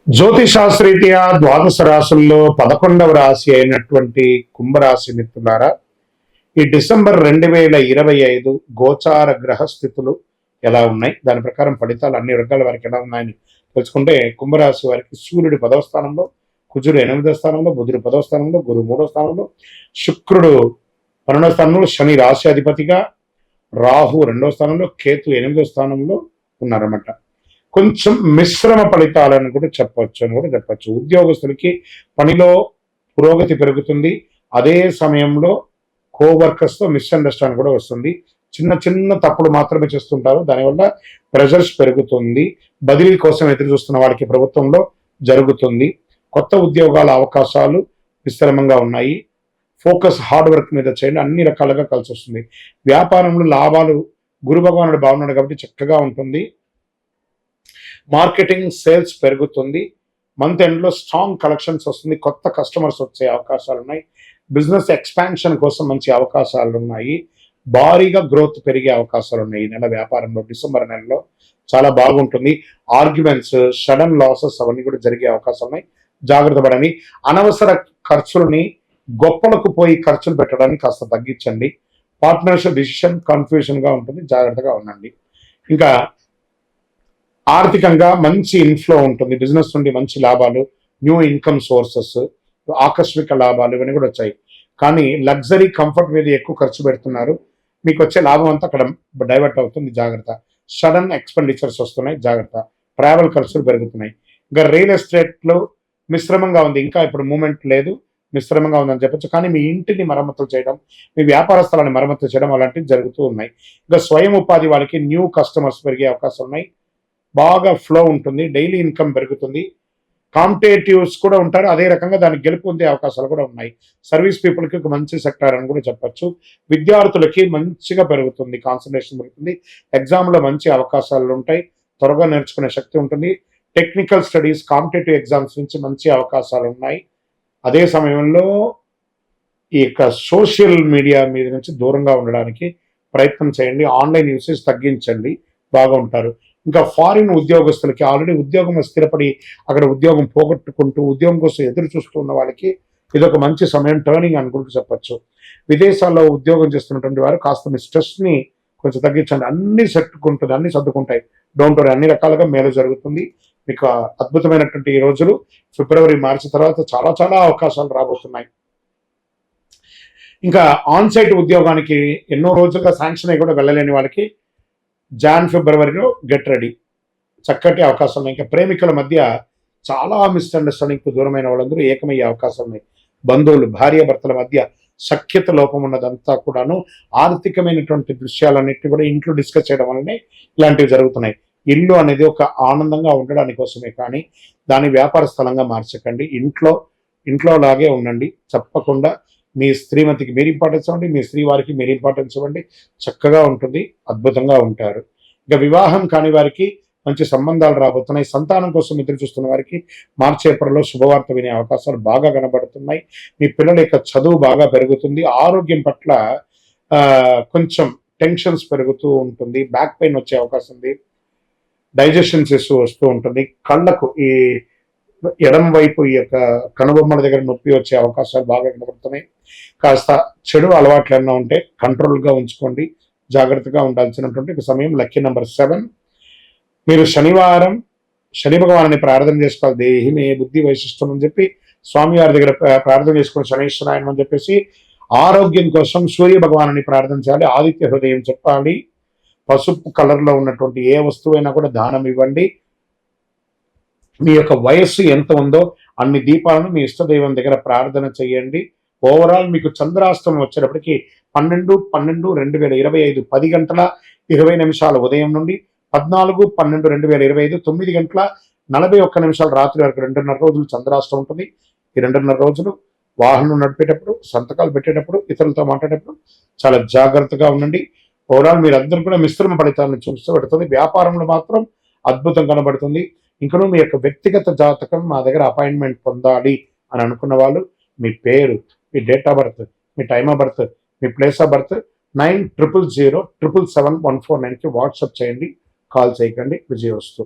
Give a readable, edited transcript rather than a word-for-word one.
జ్యోతిషాస్త్రరీత్యా ద్వాదశ రాశుల్లో 11వ రాశి అయినటువంటి కుంభరాశి మిత్రులారా, ఈ డిసెంబర్ 2025 గోచార గ్రహస్థితులు ఎలా ఉన్నాయి, దాని ప్రకారం ఫలితాలు అన్ని వర్గాల వారికి ఎలా ఉన్నాయని తెలుసుకుంటే, కుంభరాశి వారికి సూర్యుడు 10వ స్థానంలో, కుజుడు 8వ స్థానంలో, బుధుడు 10వ స్థానంలో, గురు 3వ స్థానంలో, శుక్రుడు 12వ స్థానంలో, శని రాశి అధిపతిగా, రాహు 2వ స్థానంలో, కేతు 8వ స్థానంలో ఉన్నారన్నమాట. కొంచెం మిశ్రమ ఫలితాలను కూడా చెప్పొచ్చు. ఉద్యోగస్తులకి పనిలో పురోగతి పెరుగుతుంది. అదే సమయంలో కోవర్కర్స్తో మిస్అండర్స్టాండ్ కూడా వస్తుంది. చిన్న చిన్న తప్పులు మాత్రమే చేస్తుంటారు, దానివల్ల ప్రెషర్స్ పెరుగుతుంది. బదిలీ కోసం ఎదురు చూస్తున్న వారికి ప్రభుత్వంలో జరుగుతుంది. కొత్త ఉద్యోగాల అవకాశాలు విస్తరంగా ఉన్నాయి. ఫోకస్ హార్డ్ వర్క్ మీద చేయండి, అన్ని రకాలుగా కలిసి వస్తుంది. వ్యాపారంలో లాభాలు గురు భగవానుడు బాగున్నాడు కాబట్టి చక్కగా ఉంటుంది. మార్కెటింగ్ సేల్స్ పెరుగుతుంది. మంత్ ఎండ్లో స్ట్రాంగ్ కలెక్షన్స్ వస్తుంది. కొత్త కస్టమర్స్ వచ్చే అవకాశాలు ఉన్నాయి. బిజినెస్ ఎక్స్పాన్షన్ కోసం మంచి అవకాశాలు ఉన్నాయి. భారీగా గ్రోత్ పెరిగే అవకాశాలు ఉన్నాయి. ఈ నెల వ్యాపారంలో డిసెంబర్ నెలలో చాలా బాగుంటుంది. ఆర్గ్యుమెంట్స్, సడన్ లాసెస్ అవన్నీ కూడా జరిగే అవకాశాలు ఉన్నాయి. జాగ్రత్త పడని. అనవసర ఖర్చులని గొప్పలకు పోయి ఖర్చులు పెట్టడానికి కాస్త తగ్గించండి. పార్ట్నర్షిప్ డిసిషన్ కన్ఫ్యూజన్గా ఉంటుంది, జాగ్రత్తగా ఉండండి. ఇంకా ఆర్థికంగా మంచి ఇన్ఫ్లో ఉంటుంది. బిజినెస్ నుండి మంచి లాభాలు, న్యూ ఇన్కమ్ సోర్సెస్, ఆకస్మిక లాభాలు ఇవన్నీ కూడా వచ్చాయి. కానీ లగ్జరీ కంఫర్ట్ మీద ఎక్కువ ఖర్చు పెడుతున్నారు. మీకు వచ్చే లాభం అంతా అక్కడ డైవర్ట్ అవుతుంది, జాగ్రత్త. సడన్ ఎక్స్పెండిచర్స్ వస్తున్నాయి, జాగ్రత్త. ట్రావెల్ ఖర్చులు పెరుగుతున్నాయి. ఇంకా రియల్ ఎస్టేట్లో మిశ్రమంగా ఉంది. ఇంకా ఇప్పుడు మూమెంట్ లేదు, మిశ్రమంగా ఉందని చెప్పచ్చు. కానీ మీ ఇంటిని మరమ్మతులు చేయడం, మీ వ్యాపార స్థలాన్ని మరమ్మతులు చేయడం అలాంటివి జరుగుతూ ఉన్నాయి. ఇంకా స్వయం ఉపాధి వాళ్ళకి న్యూ కస్టమర్స్ పెరిగే అవకాశం ఉన్నాయి. బాగా ఫ్లో ఉంటుంది, డైలీ ఇన్కమ్ పెరుగుతుంది. కాంపిటేటివ్స్ కూడా ఉంటారు, అదే రకంగా దానికి గెలుపు పొందే అవకాశాలు కూడా ఉన్నాయి. సర్వీస్ పీపుల్కి ఒక మంచి సెక్టార్ అని కూడా చెప్పచ్చు. విద్యార్థులకి మంచిగా పెరుగుతుంది, కాన్సన్ట్రేషన్ పెరుగుతుంది. ఎగ్జామ్లో మంచి అవకాశాలు ఉంటాయి, త్వరగా నేర్చుకునే శక్తి ఉంటుంది. టెక్నికల్ స్టడీస్, కాంపిటేటివ్ ఎగ్జామ్స్ నుంచి మంచి అవకాశాలు ఉన్నాయి. అదే సమయంలో ఈ యొక్క సోషల్ మీడియా మీద నుంచి దూరంగా ఉండడానికి ప్రయత్నం చేయండి. ఆన్లైన్ యూసేజ్ తగ్గించండి, బాగా ఉంటారు. ఇంకా ఫారిన్ ఉద్యోగస్తులకి ఆల్రెడీ ఉద్యోగం స్థిరపడి అక్కడ ఉద్యోగం పోగొట్టుకుంటూ ఉద్యోగం కోసం ఎదురు చూస్తున్న వాళ్ళకి ఇదొక మంచి సమయం, టర్నింగ్ అనుకుంటూ చెప్పచ్చు. విదేశాల్లో ఉద్యోగం చేస్తున్నటువంటి వారు కాస్త మీ స్ట్రెస్ని కొంచెం తగ్గించండి. అన్ని సెట్టుకుంటుంది, అన్ని సర్దుకుంటాయి. డోంట్ వరీ, అన్ని రకాలుగా మేలు జరుగుతుంది. మీకు అద్భుతమైనటువంటి ఈ రోజులు ఫిబ్రవరి, మార్చి తర్వాత చాలా చాలా అవకాశాలు రాబోతున్నాయి. ఇంకా ఆన్ సైట్ ఉద్యోగానికి ఎన్నో రోజులుగా శాంక్షన్ అయ్యి కూడా వెళ్ళలేని వాళ్ళకి జాన్ ఫిబ్రవరిలో గెట్ రెడీ, చక్కటి అవకాశం ఉన్నాయి. ఇంకా ప్రేమికుల మధ్య చాలా మిస్అండర్స్టాండింగ్కు దూరమైన వాళ్ళందరూ ఏకమయ్యే అవకాశం ఉన్నాయి. బంధువులు, భార్యాభర్తల మధ్య సఖ్యత లోపం ఉన్నదంతా కూడాను ఆర్థికమైనటువంటి దృశ్యాలన్నింటినీ కూడా ఇంట్లో డిస్కస్ చేయడం వల్లనే ఇలాంటివి జరుగుతున్నాయి. ఇల్లు అనేది ఒక ఆనందంగా ఉండడానికి కోసమే, కానీ దాని వ్యాపార స్థలంగా మార్చకండి. ఇంట్లో లాగే ఉండండి. తప్పకుండా మీ శ్రీమతికి మీరు ఇంపార్టెన్స్ ఇవ్వండి, మీ శ్రీ వారికి మీరు ఇంపార్టెన్స్ ఇవ్వండి. చక్కగా ఉంటుంది, అద్భుతంగా ఉంటారు. ఇక వివాహం కాని వారికి మంచి సంబంధాలు రాబోతున్నాయి. సంతానం కోసం ఎదురు చూస్తున్న వారికి మార్చి ఏప్రిల్లో శుభవార్త వినే అవకాశాలు బాగా కనబడుతున్నాయి. మీ పిల్లల యొక్క చదువు బాగా పెరుగుతుంది. ఆరోగ్యం పట్ల కొంచెం టెన్షన్స్ పెరుగుతూ ఉంటుంది. బ్యాక్ పెయిన్ వచ్చే అవకాశం ఉంది. డైజెషన్ ఇష్యూ వస్తూ ఉంటుంది. కళ్ళకు ఈ ఎడమ వైపు ఈ యొక్క కనుబొమ్మల దగ్గర నొప్పి వచ్చే అవకాశాలు బాగా కనబడుతున్నాయి. కాస్త చెడు అలవాట్లు ఏమైనా ఉంటే కంట్రోల్గా ఉంచుకోండి, జాగ్రత్తగా ఉండాల్సినటువంటి సమయం. Lucky number 7. మీరు శనివారం శని భగవాన్ని ప్రార్థన చేసుకోవాలి. దేహి మే బుద్ధి వైశిష్టం అని చెప్పి స్వామివారి దగ్గర ప్రార్థన చేసుకుని శనీశ్వరాయనం అని చెప్పేసి, ఆరోగ్యం కోసం సూర్య భగవాన్ని ప్రార్థన చేయాలి. ఆదిత్య హృదయం చెప్పాలి. పసుపు కలర్లో ఉన్నటువంటి ఏ వస్తువైనా కూడా దానం ఇవ్వండి. మీ యొక్క వయస్సు ఎంత ఉందో అన్ని దీపాలను మీ ఇష్టదైవం దగ్గర ప్రార్థన చేయండి. ఓవరాల్ మీకు చంద్రాష్టమం వచ్చేటప్పటికి 12/12/2025 10 గంటల 20 నిమిషాలు ఉదయం నుండి 14/12/2025 9 గంటల 41 నిమిషాలు రాత్రి వరకు 2.5 రోజులు చంద్రాష్టమం ఉంటుంది. ఈ 2.5 రోజులు వాహనం నడిపేటప్పుడు, సంతకాలు పెట్టేటప్పుడు, ఇతరులతో మాట్లాడేటప్పుడు చాలా జాగ్రత్తగా ఉండండి. ఓవరాల్ మీరందరూ కూడా మిశ్రమ ఫలితాలను చూస్తూ వ్యాపారంలో మాత్రం అద్భుతం కనబడుతుంది. ఇంకనూ మీ యొక్క వ్యక్తిగత జాతకం మా దగ్గర అపాయింట్మెంట్ పొందాలి అని అనుకున్న వాళ్ళు మీ పేరు, మీ డేట్ ఆఫ్ బర్త్, మీ టైమ్ ఆఫ్ బర్త్, మీ ప్లేస్ ఆఫ్ బర్త్ 9000077714 వాట్సాప్ చేయండి. కాల్ చేయకండి. విజయవస్తు.